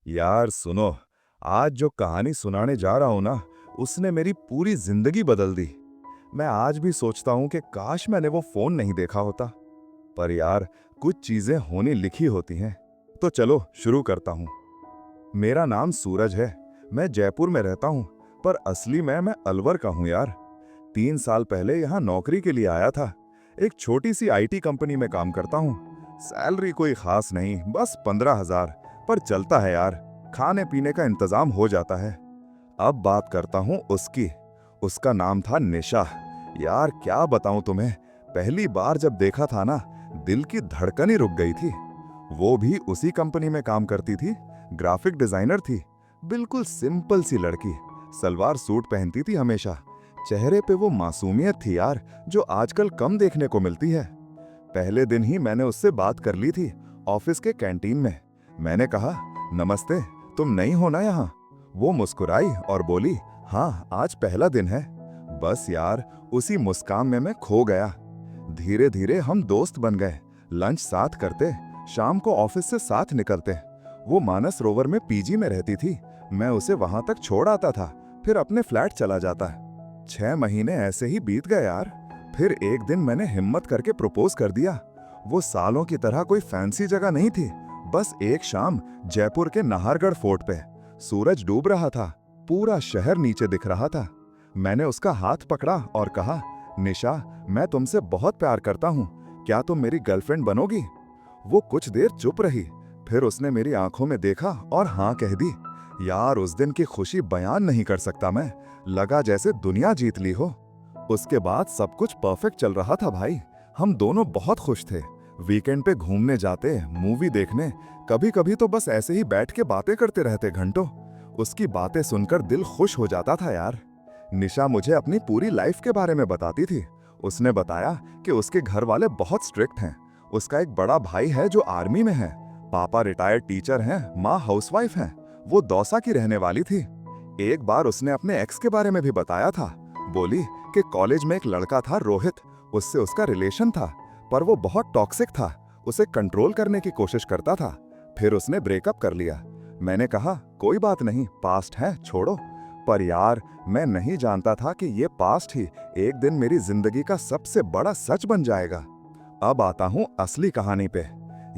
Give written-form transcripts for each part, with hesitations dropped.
यार सुनो, आज जो कहानी सुनाने जा रहा हूं ना, उसने मेरी पूरी जिंदगी बदल दी। मैं आज भी सोचता हूं कि काश मैंने वो फोन नहीं देखा होता। पर यार, कुछ चीजें होनी लिखी होती हैं। तो चलो शुरू करता हूं। मेरा नाम सूरज है। मैं जयपुर में रहता हूं, पर असली में मैं अलवर का हूं यार। 3 साल पहले यहाँ नौकरी के लिए आया था। एक छोटी सी आईटी कंपनी में काम करता हूँ। सैलरी कोई खास नहीं, बस 15,000। पर चलता है यार, खाने पीने का इंतजाम हो जाता है। अब बात करता हूँ उसकी। उसका नाम था निशा। यार क्या बताऊं तुम्हें, पहली बार जब देखा था ना, दिल की धड़कन ही रुक गई थी। वो भी उसी कंपनी में काम करती थी, ग्राफिक डिजाइनर थी। बिल्कुल सिंपल सी लड़की, सलवार सूट पहनती थी हमेशा। चेहरे पे वो मासूमियत थी यार, जो आजकल कम देखने को मिलती है। पहले दिन ही मैंने उससे बात कर ली थी, ऑफिस के कैंटीन में। मैंने कहा, नमस्ते, तुम नई हो ना यहाँ? वो मुस्कुराई और बोली, हाँ आज पहला दिन है। बस यार, उसी मुस्कान में मैं खो गया। धीरे धीरे हम दोस्त बन गए। लंच साथ करते, शाम को ऑफिस से साथ निकलते। वो मानस रोवर में पीजी में रहती थी। मैं उसे वहां तक छोड़ आता था, फिर अपने फ्लैट चला जाता। 6 महीने ऐसे ही बीत गए यार। फिर एक दिन मैंने हिम्मत करके प्रपोज कर दिया। वो सालों की तरह कोई फैंसी जगह नहीं थी, बस एक शाम जयपुर के नाहरगढ़ फोर्ट पे। सूरज डूब रहा था, पूरा शहर नीचे दिख रहा था। मैंने उसका हाथ पकड़ा और कहा, निशा, मैं तुमसे बहुत प्यार करता हूँ, क्या तुम मेरी गर्लफ्रेंड बनोगी? वो कुछ देर चुप रही, फिर उसने मेरी आंखों में देखा और हाँ कह दी। यार उस दिन की खुशी बयान नहीं कर सकता मैं। लगा जैसे दुनिया जीत ली हो। उसके बाद सब कुछ परफेक्ट चल रहा था भाई। हम दोनों बहुत खुश थे। वीकेंड पे घूमने जाते, मूवी देखने, कभी कभी तो बस ऐसे ही बैठ के बातें करते रहते घंटों। उसकी बातें सुनकर दिल खुश हो जाता था यार। निशा मुझे अपनी पूरी लाइफ के बारे में बताती थी। उसने बताया कि उसके घर वाले बहुत स्ट्रिक्ट हैं। उसका एक बड़ा भाई है जो आर्मी में है। पापा रिटायर्ड टीचर हैं, माँ हाउसवाइफ हैं। वो दौसा की रहने वाली थी। एक बार उसने अपने एक्स के बारे में भी बताया था। बोली कि कॉलेज में एक लड़का था रोहित, उससे उसका रिलेशन था, पर वो बहुत टॉक्सिक था। उसे कंट्रोल करने की कोशिश करता था। फिर उसने ब्रेकअप कर लिया। मैंने कहा, कोई बात नहीं, पास्ट है, छोड़ो। पर यार, मैं नहीं जानता था कि ये पास्ट ही एक दिन मेरी जिंदगी का सबसे बड़ा सच बन जाएगा। अब आता हूँ असली कहानी पे।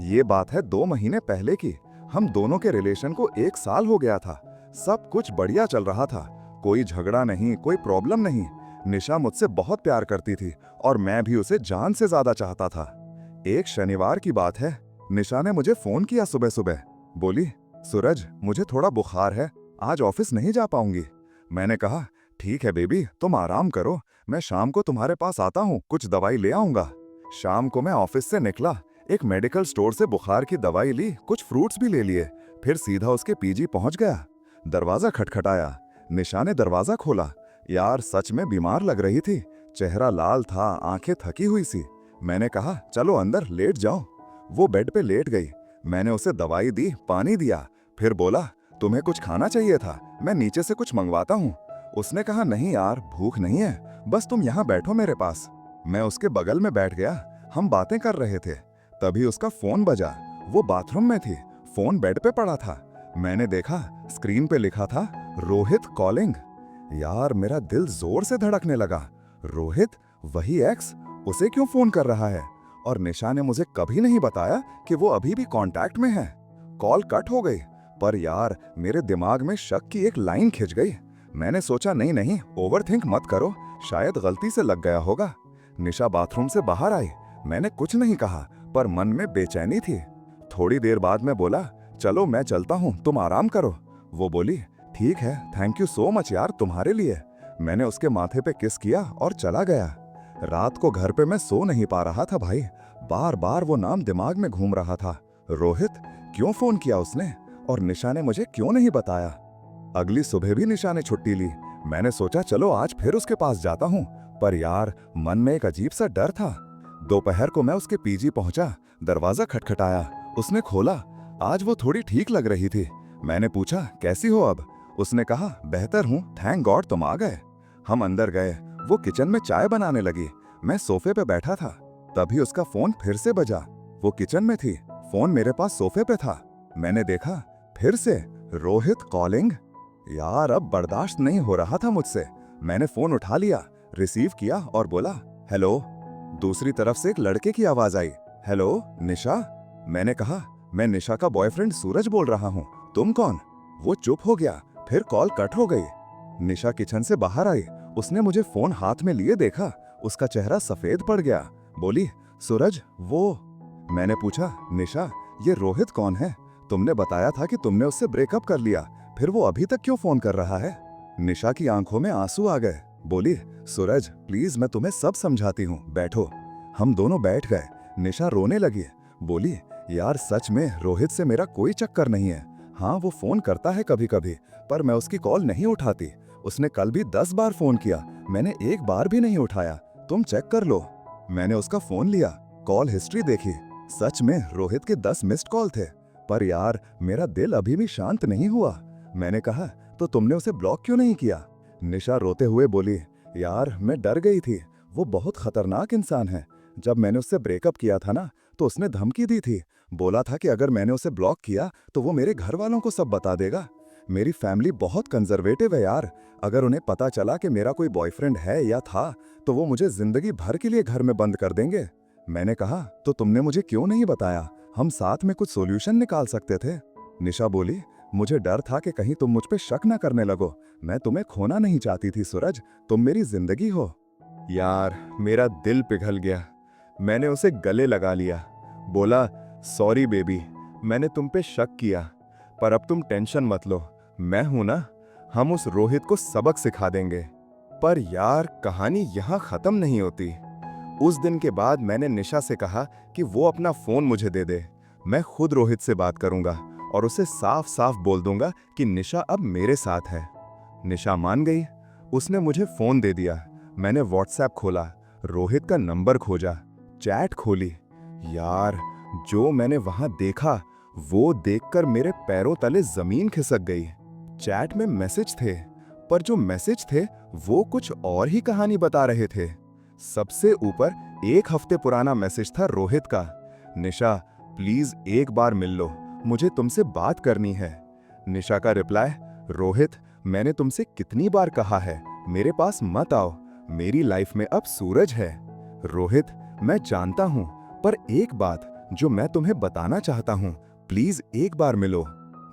ये बात है 2 महीने पहले की। हम दोनों के रिलेशन को 1 साल हो गया था। सब कुछ बढ़िया चल रहा था, कोई झगड़ा नहीं, कोई प्रॉब्लम नहीं। निशा मुझसे बहुत प्यार करती थी और मैं भी उसे जान से ज्यादा चाहता था। एक शनिवार की बात है, निशा ने मुझे फोन किया सुबह सुबह। बोली, सूरज, मुझे थोड़ा बुखार है, आज ऑफिस नहीं जा पाऊंगी। मैंने कहा, ठीक है बेबी, तुम आराम करो, मैं शाम को तुम्हारे पास आता हूँ, कुछ दवाई ले आऊंगा। शाम को मैं ऑफिस से निकला, एक मेडिकल स्टोर से बुखार की दवाई ली, कुछ फ्रूट्स भी ले लिए, फिर सीधा उसके पीजी पहुंच गया। दरवाजा खटखटाया। निशा ने दरवाजा खोला। यार सच में बीमार लग रही थी, चेहरा लाल था, आंखें थकी हुई सी। मैंने कहा, चलो अंदर लेट जाओ। वो बेड पे लेट गई। मैंने उसे दवाई दी, पानी दिया, फिर बोला, तुम्हें कुछ खाना चाहिए था, मैं नीचे से कुछ मंगवाता हूँ। उसने कहा, नहीं यार, भूख नहीं है, बस तुम यहाँ बैठो मेरे पास। मैं उसके बगल में बैठ गया। हम बातें कर रहे थे, तभी उसका फोन बजा। वो बाथरूम में थी, फोन बेड पे पड़ा था। मैंने देखा, स्क्रीन पे लिखा था, रोहित कॉलिंग। यार मेरा दिल जोर से धड़कने लगा। रोहित, वही एक्स, उसे क्यों फोन कर रहा है? और निशा ने मुझे कभी नहीं बताया कि वो अभी भी कांटेक्ट में है। कॉल कट हो गई, पर यार मेरे दिमाग में शक की एक लाइन खिंच गई। मैंने सोचा, नहीं नहीं, ओवरथिंक मत करो, शायद गलती से लग गया होगा। निशा बाथरूम से बाहर आई। मैंने कुछ नहीं कहा, पर मन में बेचैनी थी। थोड़ी देर बाद मैं बोला, चलो मैं चलता हूँ, तुम आराम करो। वो बोली, ठीक है, थैंक यू सो मच यार, तुम्हारे लिए। मैंने उसके माथे पे किस किया और चला गया। रात को घर पे मैं सो नहीं पा रहा था भाई। बार बार वो नाम दिमाग में घूम रहा था। रोहित, क्यों फोन किया उसने? और निशा ने मुझे क्यों नहीं बताया? अगली सुबह भी निशा ने छुट्टी ली। मैंने सोचा, चलो आज फिर उसके पास जाता हूँ, पर यार मन में एक अजीब सा डर था। दोपहर को मैं उसके पीजी पहुंचा, दरवाजा खटखटाया, उसने खोला। आज वो थोड़ी ठीक लग रही थी। मैंने पूछा, कैसी हो अब? उसने कहा, बेहतर हूँ, थैंक गॉड तुम आ गए। हम अंदर गए। वो किचन में चाय बनाने लगी। मैं सोफे पे बैठा था, तभी उसका फोन फिर से बजा। वो किचन में थी, फोन मेरे पास सोफे पे था। मैंने देखा, फिर से रोहित कॉलिंग? यार अब बर्दाश्त नहीं हो रहा था मुझसे। मैंने फोन उठा लिया, रिसीव किया और बोला हेलो। दूसरी तरफ से एक लड़के की आवाज आई, हेलो निशा। मैंने कहा मैं निशा का बॉयफ्रेंड सूरज बोल रहा हूँ, तुम कौन? वो चुप हो गया, फिर कॉल कट हो गई। निशा किचन से बाहर आई, उसने मुझे फोन हाथ में लिए देखा, उसका चेहरा सफेद पड़ गया। बोली सूरज वो। मैंने पूछा निशा ये रोहित कौन है? तुमने बताया था कि तुमने उससे ब्रेकअप कर लिया, फिर वो अभी तक क्यों फोन कर रहा है? निशा की आंखों में आंसू आ गए। बोली सूरज प्लीज मैं तुम्हें सब समझाती हूँ, बैठो। हम दोनों बैठ गए। निशा रोने लगी। बोली यार सच में रोहित से मेरा कोई चक्कर नहीं है। हाँ वो फोन करता है कभी कभी, पर मैं उसकी कॉल नहीं उठाती। उसने कल भी 10 बार फोन किया, मैंने एक बार भी नहीं उठाया, तुम चेक कर लो। मैंने उसका फोन लिया, कॉल हिस्ट्री देखी, सच में रोहित के 10 मिस्ड कॉल थे। पर यार मेरा दिल अभी भी शांत नहीं हुआ। मैंने कहा तो तुमने उसे ब्लॉक क्यों नहीं किया? निशा रोते हुए बोली यार मैं डर गई थी, वो बहुत खतरनाक इंसान है। जब मैंने उससे ब्रेकअप किया था ना, तो उसने धमकी दी थी, बोला था कि अगर मैंने उसे ब्लॉक किया तो वो मेरे घर वालों को सब बता देगा। मेरी फैमिली बहुत कंजर्वेटिव है यार, अगर उन्हें पता चला कि मेरा कोई बॉयफ्रेंड है या था तो वो मुझे जिंदगी भर के लिए घर में बंद कर देंगे। मैंने कहा तो तुमने मुझे क्यों नहीं बताया, हम साथ में कुछ सॉल्यूशन निकाल सकते थे। निशा बोली मुझे डर था कि कहीं तुम मुझ पे शक ना करने लगो, मैं तुम्हें खोना नहीं चाहती थी सूरज, तुम मेरी जिंदगी हो। यार मेरा दिल पिघल गया। मैंने उसे गले लगा लिया, बोला सॉरी बेबी, मैंने तुम पे शक किया, पर अब तुम टेंशन मत लो, मैं हूं ना, हम उस रोहित को सबक सिखा देंगे। पर यार कहानी यहां खत्म नहीं होती। उस दिन के बाद मैंने निशा से कहा कि वो अपना फोन मुझे दे दे, मैं खुद रोहित से बात करूंगा और उसे साफ साफ बोल दूंगा कि निशा अब मेरे साथ है। निशा मान गई, उसने मुझे फोन दे दिया। मैंने व्हाट्सएप खोला, रोहित का नंबर खोजा, चैट खोली। यार जो मैंने वहां देखा वो देखकर मेरे पैरों तले जमीन खिसक गई। चैट में मैसेज थे, पर जो मैसेज थे वो कुछ और ही कहानी बता रहे थे। सबसे ऊपर एक हफ्ते पुराना मैसेज था रोहित का, निशा प्लीज एक बार मिल लो, मुझे तुमसे बात करनी है। निशा का रिप्लाई, रोहित मैंने तुमसे कितनी बार कहा है मेरे पास मत आओ, मेरी लाइफ में अब सूरज है। रोहित मैं जानता हूं, पर एक बात जो मैं तुम्हें बताना चाहता हूं, प्लीज एक बार मिलो।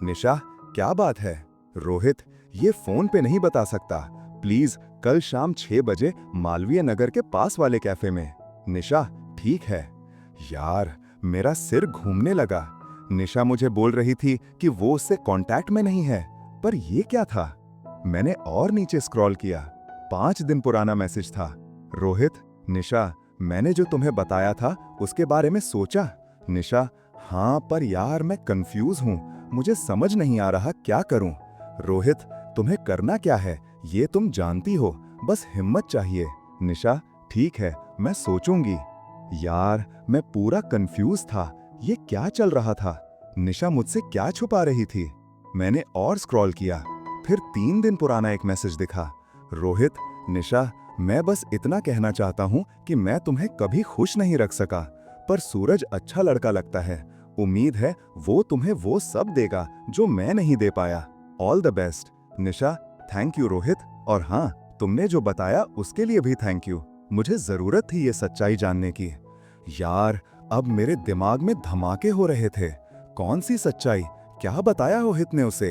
निशा क्या बात है? रोहित ये फोन पे नहीं बता सकता, प्लीज कल शाम 6 बजे मालवीय नगर के पास वाले कैफे में। निशा ठीक है। यार मेरा सिर घूमने लगा। निशा मुझे बोल रही थी कि वो उससे कांटेक्ट में नहीं है, पर ये क्या था? मैंने और नीचे स्क्रॉल किया, 5 दिन पुराना मैसेज था, रोहित निशा मैंने जो तुम्हें बताया था उसके बारे में सोचा? निशा हाँ पर यार मैं कंफ्यूज हूं, मुझे समझ नहीं आ रहा क्या करूं। रोहित तुम्हें करना क्या है ये तुम जानती हो, बस हिम्मत चाहिए। निशा ठीक है मैं सोचूंगी। यार मैं पूरा कंफ्यूज था, ये क्या चल रहा था? निशा मुझसे क्या छुपा रही थी? मैंने और स्क्रॉल किया, फिर 3 दिन पुराना एक मैसेज दिखा, रोहित निशा मैं बस इतना कहना चाहता हूं कि मैं तुम्हें कभी खुश नहीं रख सका, पर सूरज अच्छा लड़का लगता है, उम्मीद है वो तुम्हें वो सब देगा जो मैं नहीं दे पाया। All the best. Nisha thank you Rohit, और हाँ तुमने जो बताया उसके लिए भी थैंक यू, मुझे जरूरत थी ये सच्चाई जानने की। यार अब मेरे दिमाग में धमाके हो रहे थे, कौन सी सच्चाई, क्या बताया रोहित ने उसे?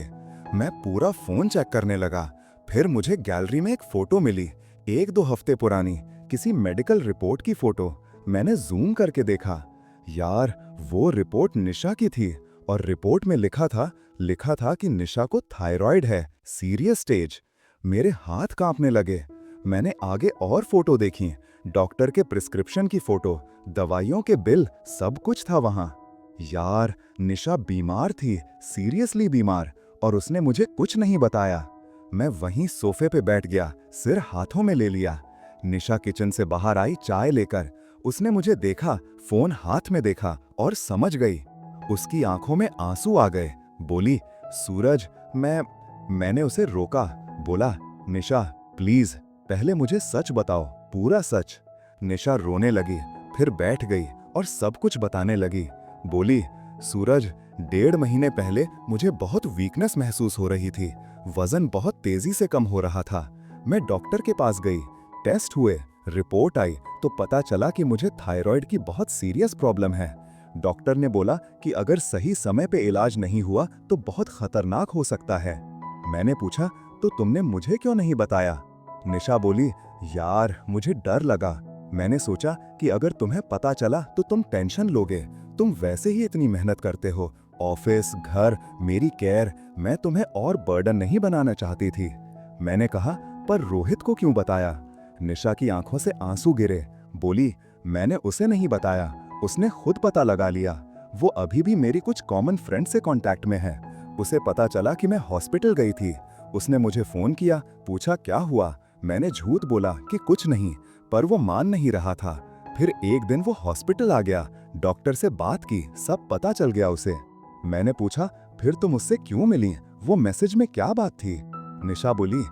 मैं पूरा फोन चेक करने लगा, फिर मुझे गैलरी में एक फोटो मिली, 1-2 हफ्ते पुरानी, किसी मेडिकल रिपोर्ट की फोटो। मैंने जूम करके देखा, यार वो रिपोर्ट निशा की थी, और रिपोर्ट में लिखा था कि निशा को थायराइड है, सीरियस स्टेज। मेरे हाथ कांपने लगे। मैंने आगे और फोटो देखी, डॉक्टर के प्रिस्क्रिप्शन की फोटो, दवाइयों के बिल, सब कुछ था वहां। यार निशा बीमार थी, सीरियसली बीमार, और उसने मुझे कुछ नहीं बताया। मैं वहीं सोफे पे बैठ गया, सिर हाथों में ले लिया। निशा किचन से बाहर आई चाय लेकर, उसने मुझे देखा, फोन हाथ में देखा और समझ गई। उसकी आंखों में आंसू आ गए, बोली सूरज मैंने उसे रोका, बोला निशा प्लीज पहले मुझे सच बताओ, पूरा सच। निशा रोने लगी, फिर बैठ गई और सब कुछ बताने लगी। बोली सूरज, 1.5 महीने पहले मुझे बहुत वीकनेस महसूस हो रही थी। वजन बहुत तेजी से कम हो रहा था। मैं डॉक्टर के पास गई, टेस्ट हुए, रिपोर्ट आई तो पता चला कि मुझे थायराइड की बहुत सीरियस प्रॉब्लम है। डॉक्टर ने बोला कि अगर सही समय पे इलाज नहीं हुआ तो बहुत खतरनाक हो सकता है। मैंने पूछा, तो तुमने मुझे क्यों नहीं बताया? निशा बोली, यार मुझे डर लगा। मैंने सोचा कि अगर तुम्हें पता चला तो तुम टेंशन लोगे। तुम वैसे ही इतनी मेहनत करते हो, ऑफिस, घर, मेरी केयर, मैं तुम्हें और बर्डन नहीं बनाना चाहती थी। मैंने कहा, पर रोहित को क्यों बताया? निशा की आंखों से आंसू गिरे। बोली, मैंने उसे नहीं बताया, उसने खुद पता लगा लिया। वो अभी भी मेरी कुछ कॉमन फ्रेंड से कांटेक्ट में है। उसे पता चला कि मैं हॉस्पिटल गई थी। उसने मुझे फोन किया, पूछा क्या हुआ। मैंने झूठ बोला कि कुछ नहीं, पर वो मान नहीं रहा था। फिर एक दिन वो हॉस्पिटल आ गया, डॉक्टर से बात की, सब पता चल गया उसे। मैंने पूछा, फिर तुम उससे क्यों मिली? वो मैसेज में क्या बात थी? निशा बोली,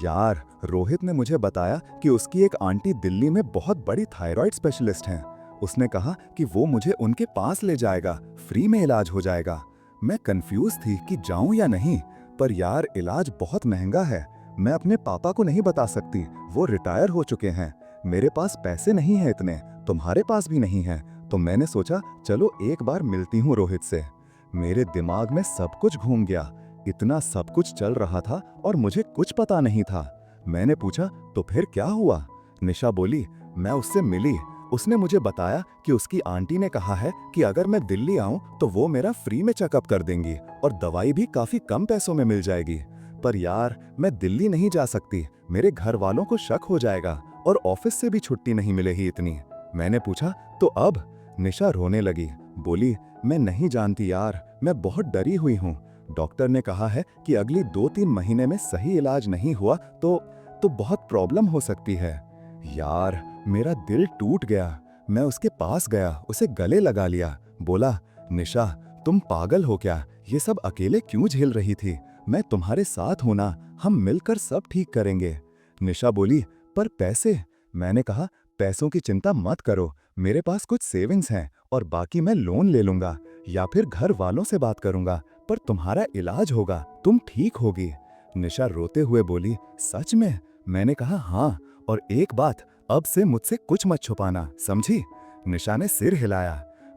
यार रोहित ने मुझे बताया कि उसकी एक आंटी दिल्ली में बहुत बड़ी थायराइड स्पेशलिस्ट हैं। उसने कहा कि वो मुझे उनके पास ले जाएगा, फ्री में इलाज हो जाएगा। मैं कंफ्यूज थी कि जाऊं या नहीं, पर यार इलाज बहुत महंगा है। मैं अपने पापा को नहीं बता सकती, वो रिटायर हो चुके हैं। मेरे पास पैसे नहीं हैं इतने, तुम्हारे पास भी नहीं है। तो मैंने सोचा चलो एक बार मिलती हूँ रोहित से। मेरे दिमाग में सब कुछ घूम गया। इतना सब कुछ चल रहा था और मुझे कुछ पता नहीं था। मैंने पूछा, तो फिर क्या हुआ? निशा बोली, मैं उससे मिली। उसने मुझे बताया कि उसकी आंटी ने कहा है कि अगर मैं दिल्ली आऊं तो वो मेरा फ्री में चेकअप कर देंगी और दवाई भी काफी कम पैसों में मिल जाएगी। पर यार मैं दिल्ली नहीं जा सकती, मेरे घर वालों को शक हो जाएगा और ऑफिस से भी छुट्टी नहीं मिलेगी इतनी। मैंने पूछा, तो अब? निशा रोने लगी, बोली, मैं नहीं जानती यार, मैं बहुत डरी हुई हूँ। डॉक्टर ने कहा है कि अगली 2-3 महीने में सही इलाज नहीं हुआ तो बहुत प्रॉब्लम हो सकती है। यार मेरा दिल टूट गया। मैं उसके पास गया, उसे गले लगा लिया, बोला, निशा तुम पागल हो क्या? ये सब अकेले क्यों झेल रही थी? मैं तुम्हारे साथ हूं ना, हम मिलकर सब ठीक करेंगे। निशा बोली, पर पैसे? मैंने कहा, पैसों की चिंता मत करो, मेरे पास कुछ सेविंग्स हैं और बाकी मैं लोन ले लूंगा या फिर घर वालों से बात करूंगा, पर तुम्हारा इलाज होगा, तुम ठीक होगी। निशा रोते हुए बोली, सच में? मैंने कहा, हाँ, और एक बात, अब से मुझसे कुछ मत छुपाना, समझी? निशा ने सिर हिलाया।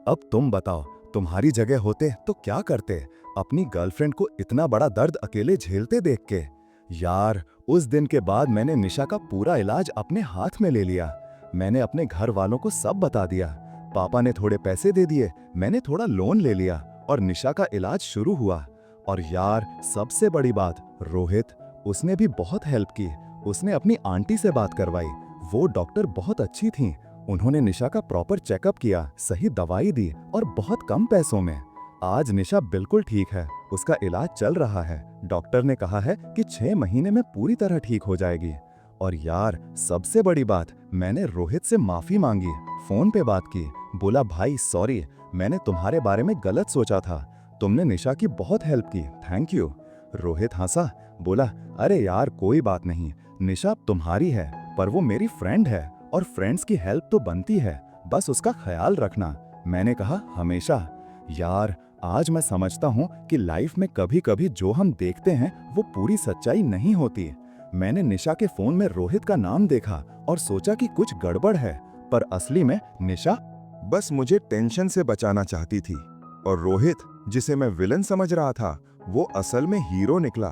अब तुम बताओ, तुम्हारी जगह होते तो क्या करते, अपनी गर्लफ्रेंड को इतना बड़ा दर्द अकेले झेलते देख के? यार उस दिन के बाद मैंने निशा का पूरा इलाज अपने हाथ में ले लिया। मैंने अपने घर वालों को सब बता दिया। पापा ने थोड़े पैसे दे दिए, मैंने थोड़ा लोन ले लिया और निशा का इलाज शुरू हुआ। और यार सबसे बड़ी बात, रोहित, उसने भी बहुत हेल्प की। उसने अपनी आंटी से बात करवाई, वो डॉक्टर बहुत अच्छी थीं। उन्होंने निशा का प्रॉपर चेकअप किया, सही दवाई दी और बहुत कम पैसों में। आज निशा बिल्कुल ठीक है, उसका इलाज चल रहा है। डॉक्टर ने कहा है कि 6 महीने में पूरी तरह ठीक हो जाएगी। और यार सबसे बड़ी बात, मैंने रोहित से माफी मांगी, फोन पे बात की, बोला, भाई सॉरी, मैंने तुम्हारे बारे में गलत सोचा था, तुमने निशा की बहुत हेल्प की, थैंक यू। रोहित हंसा, बोला, अरे यार कोई बात नहीं, निशा तुम्हारी है पर वो मेरी फ्रेंड है और फ्रेंड्स की हेल्प तो बनती है, बस उसका ख्याल रखना। मैंने कहा, हमेशा। यार आज मैं समझता हूँ कि लाइफ में कभी कभी जो हम देखते हैं वो पूरी सच्चाई नहीं होती। मैंने निशा के फोन में रोहित का नाम देखा और सोचा कि कुछ गड़बड़ है, पर असली में निशा बस मुझे टेंशन से बचाना चाहती थी। और रोहित, जिसे मैं विलन समझ रहा था, वो असल में हीरो निकला।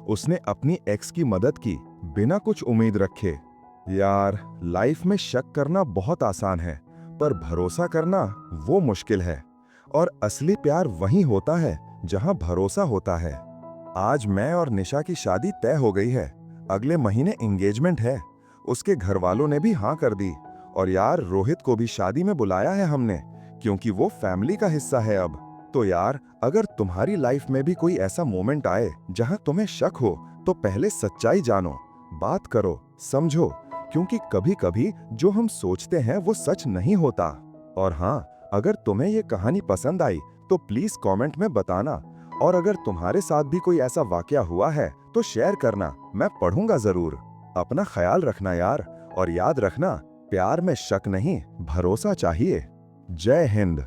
उसने अपनी एक्स की मदद की बिना कुछ उम्मीद रखे। यार लाइफ में शक करना बहुत आसान है, पर भरोसा करना वो मुश्किल है। और असली प्यार वहीं होता है जहां भरोसा होता है। आज मैं और निशा की शादी तय हो गई है, अगले महीने एंगेजमेंट है। उसके घर वालों ने भी हाँ कर दी। और यार रोहित को भी शादी में बुलाया है हमने, क्योंकि वो फैमिली का हिस्सा है अब। तो यार अगर तुम्हारी लाइफ में भी कोई ऐसा मोमेंट आए जहां तुम्हें शक हो, तो पहले सच्चाई जानो, बात करो, समझो, क्योंकि कभी कभी जो हम सोचते हैं वो सच नहीं होता। और हाँ, अगर तुम्हें ये कहानी पसंद आई तो प्लीज कमेंट में बताना। और अगर तुम्हारे साथ भी कोई ऐसा वाकया हुआ है तो शेयर करना, मैं पढ़ूंगा जरूर। अपना ख्याल रखना यार, और याद रखना, प्यार में शक नहीं, भरोसा चाहिए। जय हिंद।